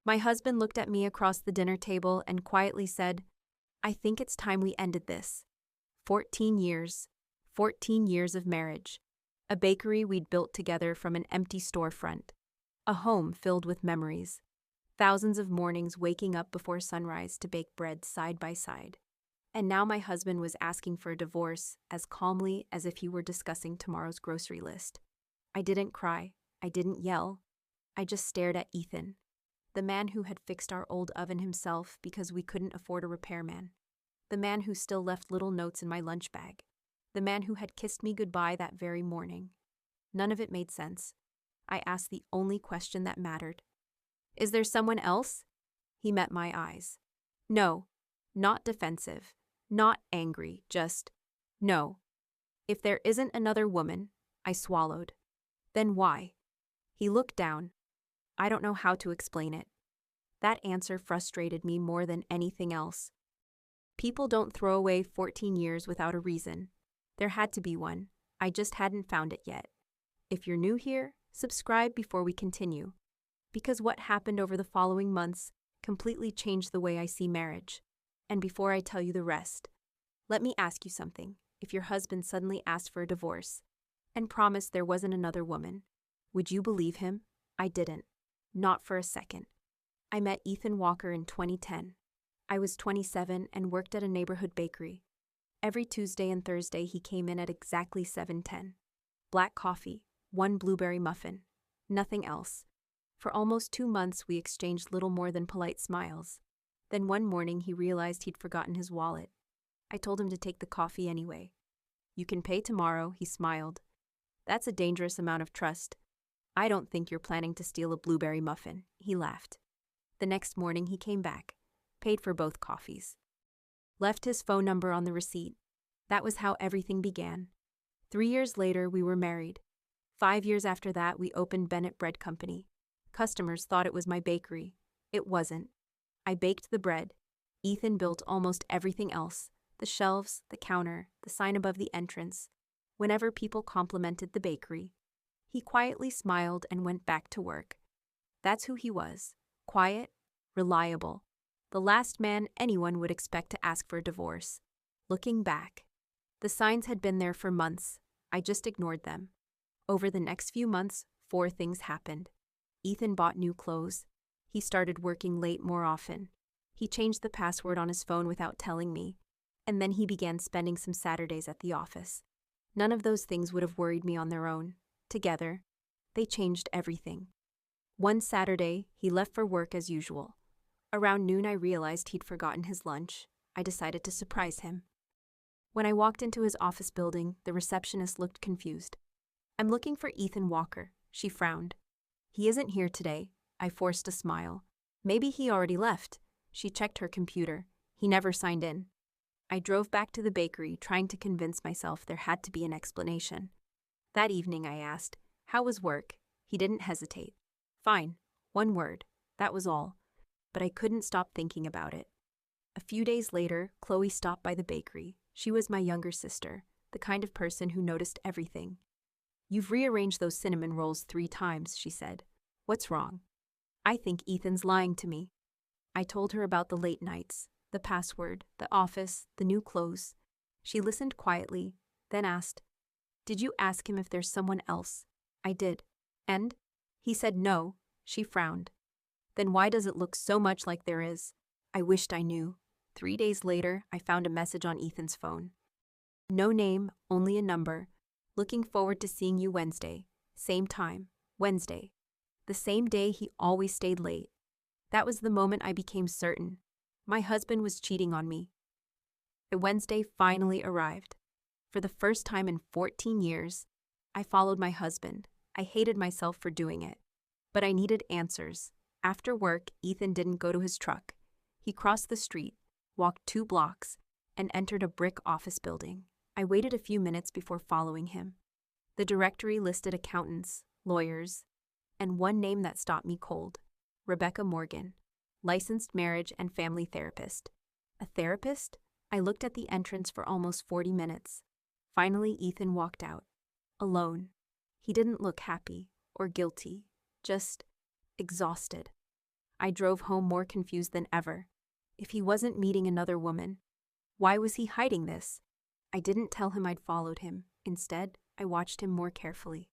My husband looked at me across the dinner table and quietly said, "I think it's time we ended this." 14 years. 14 years of marriage. A bakery we'd built together from an empty storefront. A home filled with memories. Thousands of mornings waking up before sunrise to bake bread side by side. And now my husband was asking for a divorce as calmly as if he were discussing tomorrow's grocery list. I didn't cry. I didn't yell. I just stared at Ethan, the man who had fixed our old oven himself because we couldn't afford a repairman. The man who still left little notes in my lunch bag. The man who had kissed me goodbye that very morning. None of it made sense. I asked the only question that mattered. "Is there someone else?" He met my eyes. No, not defensive, not angry, just no. "If there isn't another woman," I swallowed. "Then why?" He looked down. I don't know how to explain it. That answer frustrated me more than anything else. People don't throw away 14 years without a reason. There had to be one. I just hadn't found it yet. If you're new here, subscribe before we continue. Because what happened over the following months completely changed the way I see marriage. And before I tell you the rest, let me ask you something. If your husband suddenly asked for a divorce and promised there wasn't another woman, would you believe him? I didn't. Not for a second. I met Ethan Walker in 2010. I was 27 and worked at a neighborhood bakery. Every Tuesday and Thursday he came in at exactly 7:10. Black coffee, one blueberry muffin, nothing else. For almost 2 months we exchanged little more than polite smiles. Then one morning he realized he'd forgotten his wallet. I told him to take the coffee anyway. "You can pay tomorrow," he smiled. "That's a dangerous amount of trust." "I don't think you're planning to steal a blueberry muffin," he laughed. The next morning he came back, paid for both coffees. Left his phone number on the receipt. That was how everything began. 3 years later, we were married. 5 years after that, we opened Bennett Bread Company. Customers thought it was my bakery. It wasn't. I baked the bread. Ethan built almost everything else. The shelves, the counter, the sign above the entrance. Whenever people complimented the bakery, he quietly smiled and went back to work. That's who he was. Quiet, reliable. The last man anyone would expect to ask for a divorce. Looking back, the signs had been there for months. I just ignored them. Over the next few months, 4 things happened. Ethan bought new clothes. He started working late more often. He changed the password on his phone without telling me. And then he began spending some Saturdays at the office. None of those things would have worried me on their own. Together, they changed everything. One Saturday, he left for work as usual. Around noon, I realized he'd forgotten his lunch. I decided to surprise him. When I walked into his office building, the receptionist looked confused. "I'm looking for Ethan Walker," she frowned. "He isn't here today." I forced a smile. "Maybe he already left." She checked her computer. "He never signed in." I drove back to the bakery, trying to convince myself there had to be an explanation. That evening, I asked, "How was work?" He didn't hesitate. "Fine. 1 word. That was all. But I couldn't stop thinking about it. A few days later, Chloe stopped by the bakery. She was my younger sister, the kind of person who noticed everything. "You've rearranged those cinnamon rolls 3 times, she said. "What's wrong?" "I think Ethan's lying to me." I told her about the late nights, the password, the office, the new clothes. She listened quietly, then asked, "Did you ask him if there's someone else?" I did. "And?" He said no. She frowned. "Then why does it look so much like there is?" I wished I knew. 3 days later, I found a message on Ethan's phone. "No name, only a number. Looking forward to seeing you Wednesday. Same time, Wednesday." The same day he always stayed late. That was the moment I became certain. My husband was cheating on me. The Wednesday finally arrived. For the first time in 14 years, I followed my husband. I hated myself for doing it. But I needed answers. After work, Ethan didn't go to his truck. He crossed the street, walked 2 blocks, and entered a brick office building. I waited a few minutes before following him. The directory listed accountants, lawyers, and one name that stopped me cold: Rebecca Morgan, licensed marriage and family therapist. A therapist? I looked at the entrance for almost 40 minutes. Finally, Ethan walked out. Alone. He didn't look happy or guilty, just exhausted. I drove home more confused than ever. If he wasn't meeting another woman, why was he hiding this? I didn't tell him I'd followed him. Instead, I watched him more carefully.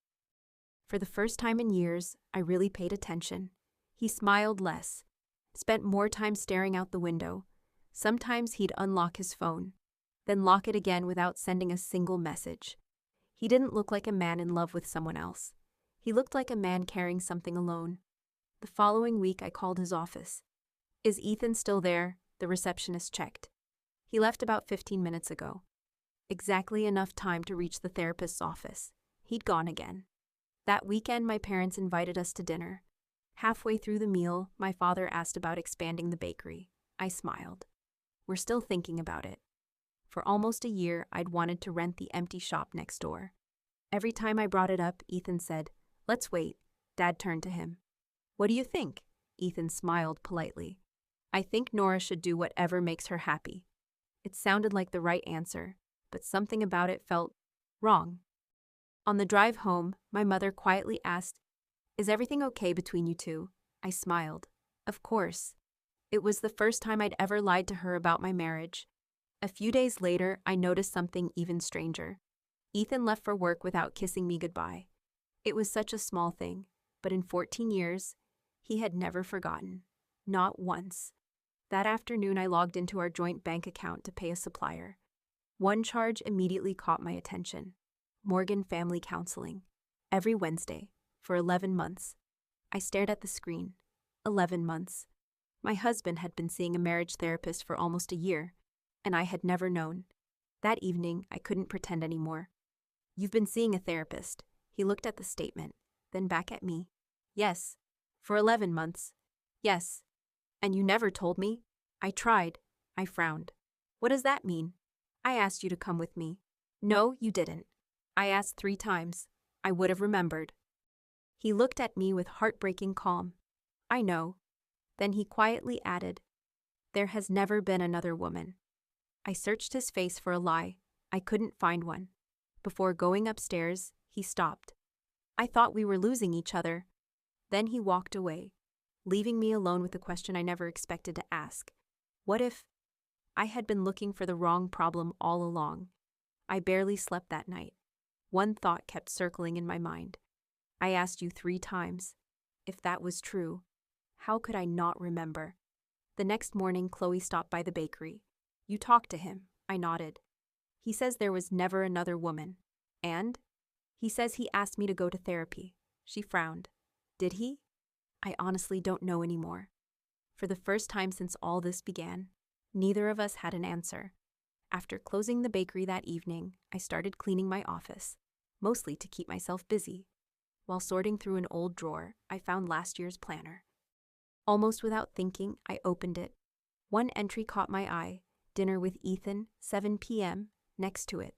For the first time in years, I really paid attention. He smiled less, spent more time staring out the window. Sometimes he'd unlock his phone, then lock it again without sending a single message. He didn't look like a man in love with someone else. He looked like a man carrying something alone. The following week, I called his office. "Is Ethan still there?" The receptionist checked. "He left about 15 minutes ago." Exactly enough time to reach the therapist's office. He'd gone again. That weekend, my parents invited us to dinner. Halfway through the meal, my father asked about expanding the bakery. I smiled. "We're still thinking about it." For almost a year, I'd wanted to rent the empty shop next door. Every time I brought it up, Ethan said, "Let's wait." Dad turned to him. "What do you think?" Ethan smiled politely. "I think Nora should do whatever makes her happy." It sounded like the right answer, but something about it felt wrong. On the drive home, my mother quietly asked, "Is everything okay between you two?" I smiled. Of course. It was the first time I'd ever lied to her about my marriage. A few days later, I noticed something even stranger. Ethan left for work without kissing me goodbye. It was such a small thing, but in 14 years, he had never forgotten. Not once. That afternoon, I logged into our joint bank account to pay a supplier. One charge immediately caught my attention. Morgan Family Counseling. Every Wednesday, for 11 months. I stared at the screen. 11 months. My husband had been seeing a marriage therapist for almost a year, and I had never known. That evening, I couldn't pretend anymore. "You've been seeing a therapist." He looked at the statement, then back at me. "Yes." "For 11 months." "Yes." "And you never told me?" "I tried." I frowned. "What does that mean?" "I asked you to come with me." "No, you didn't." "I asked 3 times. I would have remembered." He looked at me with heartbreaking calm. "I know." Then he quietly added, "There has never been another woman." I searched his face for a lie. I couldn't find one. Before going upstairs, he stopped. I thought we were losing each other. Then he walked away, leaving me alone with a question I never expected to ask. What if I had been looking for the wrong problem all along? I barely slept that night. One thought kept circling in my mind. I asked you 3 times. If that was true, how could I not remember? The next morning, Chloe stopped by the bakery. "You talked to him." I nodded. "He says there was never another woman." "And?" "He says he asked me to go to therapy." She frowned. "Did he?" I honestly don't know anymore. For the first time since all this began, neither of us had an answer. After closing the bakery that evening, I started cleaning my office, mostly to keep myself busy. While sorting through an old drawer, I found last year's planner. Almost without thinking, I opened it. One entry caught my eye: dinner with Ethan, 7 p.m., next to it.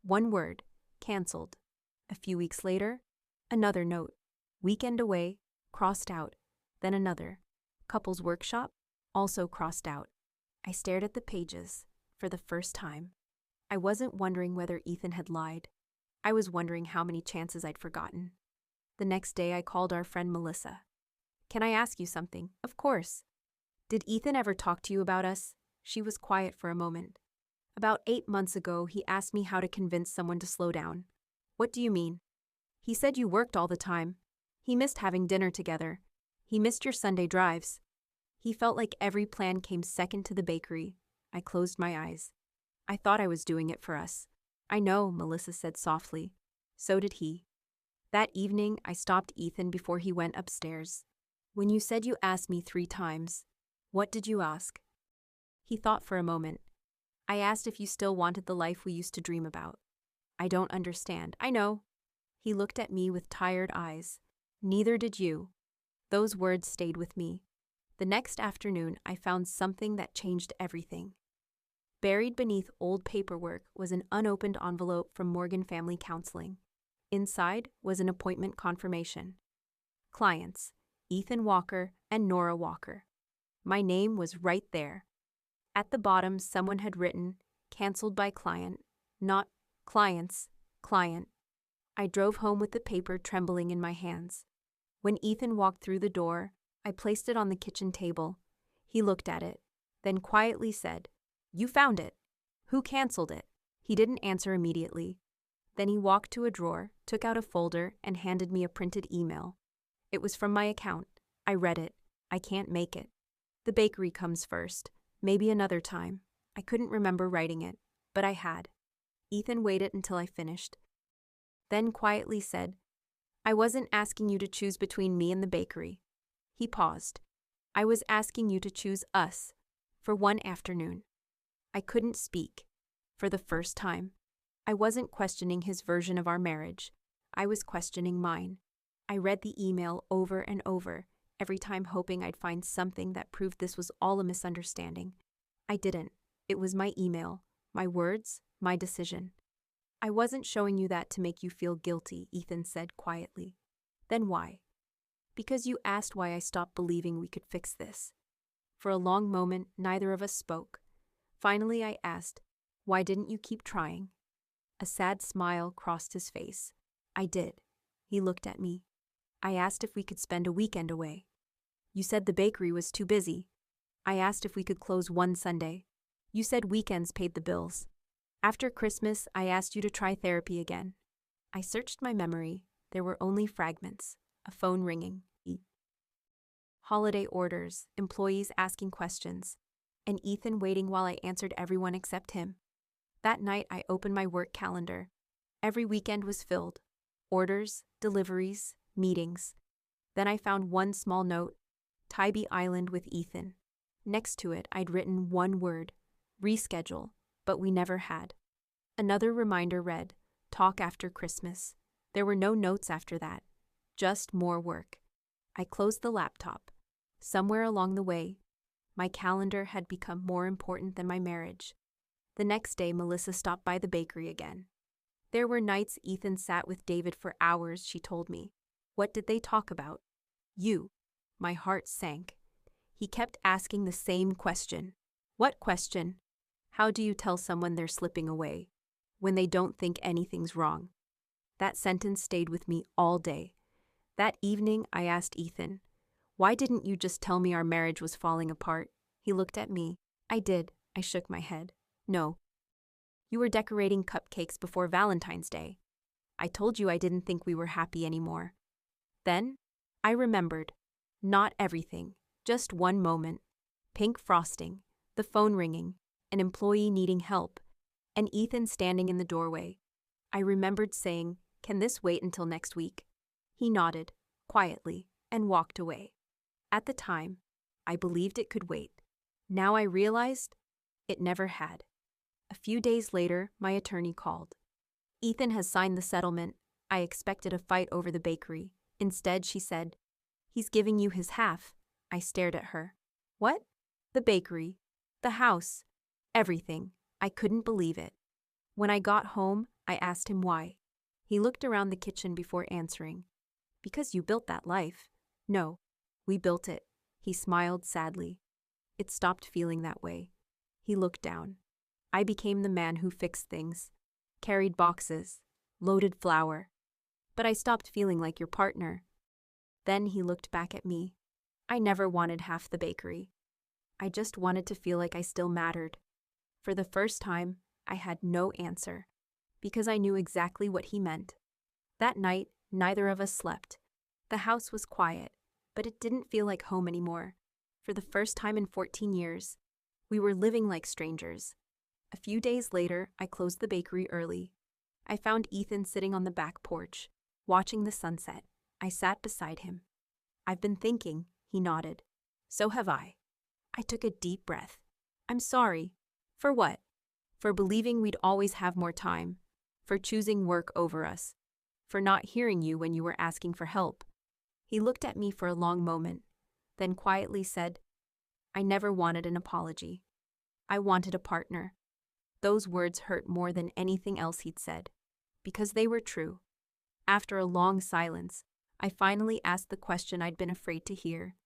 One word: canceled. A few weeks later, another note: weekend away, crossed out. Then another: couples workshop, also crossed out. I stared at the pages. For the first time, I wasn't wondering whether Ethan had lied. I was wondering how many chances I'd forgotten. The next day, I called our friend Melissa. "Can I ask you something?" "Of course." "Did Ethan ever talk to you about us?" She was quiet for a moment. "About 8 months ago, he asked me how to convince someone to slow down." "What do you mean?" "He said you worked all the time. He missed having dinner together. He missed your Sunday drives. He felt like every plan came second to the bakery." I closed my eyes. "I thought I was doing it for us." "I know," Melissa said softly. "So did he." That evening, I stopped Ethan before he went upstairs. "When you said you asked me 3 times, what did you ask?" He thought for a moment. "I asked if you still wanted the life we used to dream about." "I don't understand." "I know." He looked at me with tired eyes. "Neither did you." Those words stayed with me. The next afternoon, I found something that changed everything. Buried beneath old paperwork was an unopened envelope from Morgan Family Counseling. Inside was an appointment confirmation. Clients: Ethan Walker and Nora Walker. My name was right there. At the bottom, someone had written, "Canceled by client," not "clients, client." I drove home with the paper trembling in my hands. When Ethan walked through the door, I placed it on the kitchen table. He looked at it, then quietly said, "You found it. Who canceled it?" He didn't answer immediately. Then he walked to a drawer, took out a folder, and handed me a printed email. It was from my account. I read it. "I can't make it. The bakery comes first. Maybe another time." I couldn't remember writing it, but I had. Ethan waited until I finished, then quietly said, "I wasn't asking you to choose between me and the bakery." He paused. "I was asking you to choose us for one afternoon." I couldn't speak. For the first time, I wasn't questioning his version of our marriage. I was questioning mine. I read the email over and over, every time hoping I'd find something that proved this was all a misunderstanding. I didn't. It was my email, my words, my decision. "I wasn't showing you that to make you feel guilty," Ethan said quietly. "Then why?" "Because you asked why I stopped believing we could fix this." For a long moment, neither of us spoke. Finally, I asked, "Why didn't you keep trying?" A sad smile crossed his face. "I did." He looked at me. "I asked if we could spend a weekend away. You said the bakery was too busy. I asked if we could close one Sunday. You said weekends paid the bills. After Christmas, I asked you to try therapy again." I searched my memory. There were only fragments. A phone ringing. Holiday orders, employees asking questions, and Ethan waiting while I answered everyone except him. That night, I opened my work calendar. Every weekend was filled. Orders, deliveries, meetings. Then I found one small note, Tybee Island with Ethan. Next to it, I'd written one word, reschedule, but we never had. Another reminder read, talk after Christmas. There were no notes after that, just more work. I closed the laptop. Somewhere along the way, my calendar had become more important than my marriage. The next day, Melissa stopped by the bakery again. There were nights Ethan sat with David for hours, she told me. What did they talk about? You. My heart sank. He kept asking the same question. What question? How do you tell someone they're slipping away when they don't think anything's wrong? That sentence stayed with me all day. That evening, I asked Ethan, "Why didn't you just tell me our marriage was falling apart?" He looked at me. I did. I shook my head. "No. You were decorating cupcakes before Valentine's Day. I told you I didn't think we were happy anymore." Then, I remembered. Not everything, just one moment. Pink frosting, the phone ringing, an employee needing help, and Ethan standing in the doorway. I remembered saying, "Can this wait until next week?" He nodded, quietly, and walked away. At the time, I believed it could wait. Now I realized it never had. A few days later, my attorney called. "Ethan has signed the settlement." I expected a fight over the bakery. Instead, she said, "He's giving you his half." I stared at her. "What?" "The bakery, the house, everything." I couldn't believe it. When I got home, I asked him why. He looked around the kitchen before answering. "Because you built that life." "No, we built it." He smiled sadly. It stopped feeling that way. He looked down. I became the man who fixed things, carried boxes, loaded flour. But I stopped feeling like your partner. Then he looked back at me. I never wanted half the bakery. I just wanted to feel like I still mattered. For the first time, I had no answer, because I knew exactly what he meant. That night, neither of us slept. The house was quiet, but it didn't feel like home anymore. For the first time in 14 years, we were living like strangers. A few days later, I closed the bakery early. I found Ethan sitting on the back porch, watching the sunset. I sat beside him. "I've been thinking," he nodded. "So have I." I took a deep breath. "I'm sorry." "For what?" "For believing we'd always have more time. For choosing work over us. For not hearing you when you were asking for help." He looked at me for a long moment, then quietly said, "I never wanted an apology. I wanted a partner." Those words hurt more than anything else he'd said, because they were true. After a long silence, I finally asked the question I'd been afraid to hear.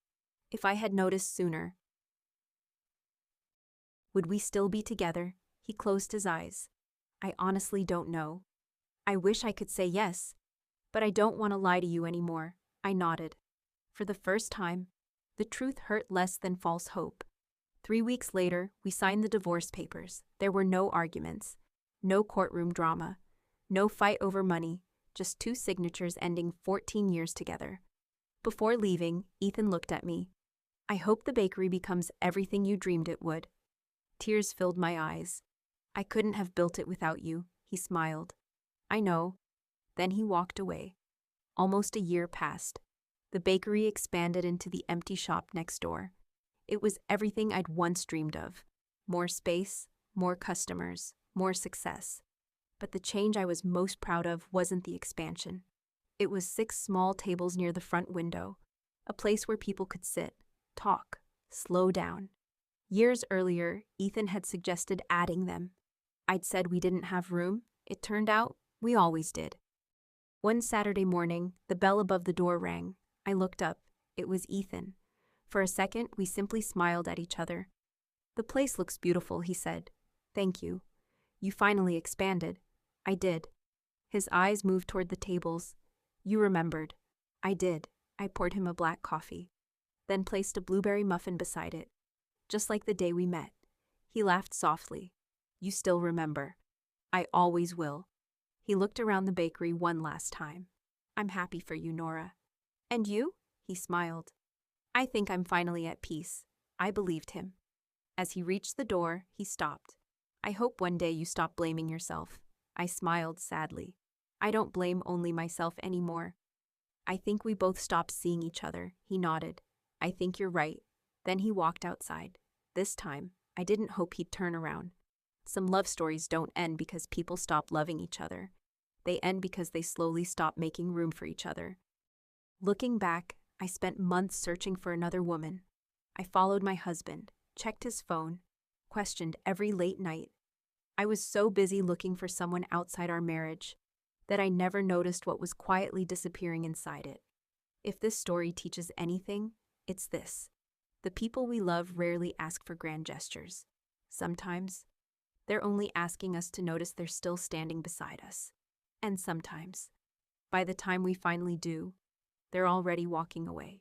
If I had noticed sooner, would we still be together? He closed his eyes. "I honestly don't know. I wish I could say yes, but I don't want to lie to you anymore." I nodded. For the first time, The truth hurt less than false hope. 3 weeks later, we signed the divorce papers. There were no arguments, no courtroom drama, no fight over money, just 2 signatures ending 14 years together. Before leaving, Ethan looked at me. I hope the bakery becomes everything you dreamed it would. Tears filled my eyes. I couldn't have built it without you, he smiled. I know. Then he walked away. Almost a year passed. The bakery expanded into the empty shop next door. It was everything I'd once dreamed of. More space, more customers, more success. But the change I was most proud of wasn't the expansion. It was 6 small tables near the front window, a place where people could sit, talk, slow down. Years earlier, Ethan had suggested adding them. I'd said we didn't have room. It turned out we always did. One Saturday morning, the bell above the door rang. I looked up. It was Ethan. For a second, we simply smiled at each other. The place looks beautiful, he said. Thank you. You finally expanded. I did. His eyes moved toward the tables. You remembered. I did. I poured him a black coffee, then placed a blueberry muffin beside it. Just like the day we met. He laughed softly. You still remember. I always will. He looked around the bakery one last time. I'm happy for you, Nora. And you? He smiled. I think I'm finally at peace. I believed him. As he reached the door, he stopped. I hope one day you stop blaming yourself. I smiled sadly. I don't blame only myself anymore. I think we both stopped seeing each other. He nodded. I think you're right. Then he walked outside. This time, I didn't hope he'd turn around. Some love stories don't end because people stop loving each other. They end because they slowly stop making room for each other. Looking back, I spent months searching for another woman. I followed my husband, checked his phone, questioned every late night. I was so busy looking for someone outside our marriage that I never noticed what was quietly disappearing inside it. If this story teaches anything, it's this. The people we love rarely ask for grand gestures. Sometimes, they're only asking us to notice they're still standing beside us. And sometimes, by the time we finally do, they're already walking away.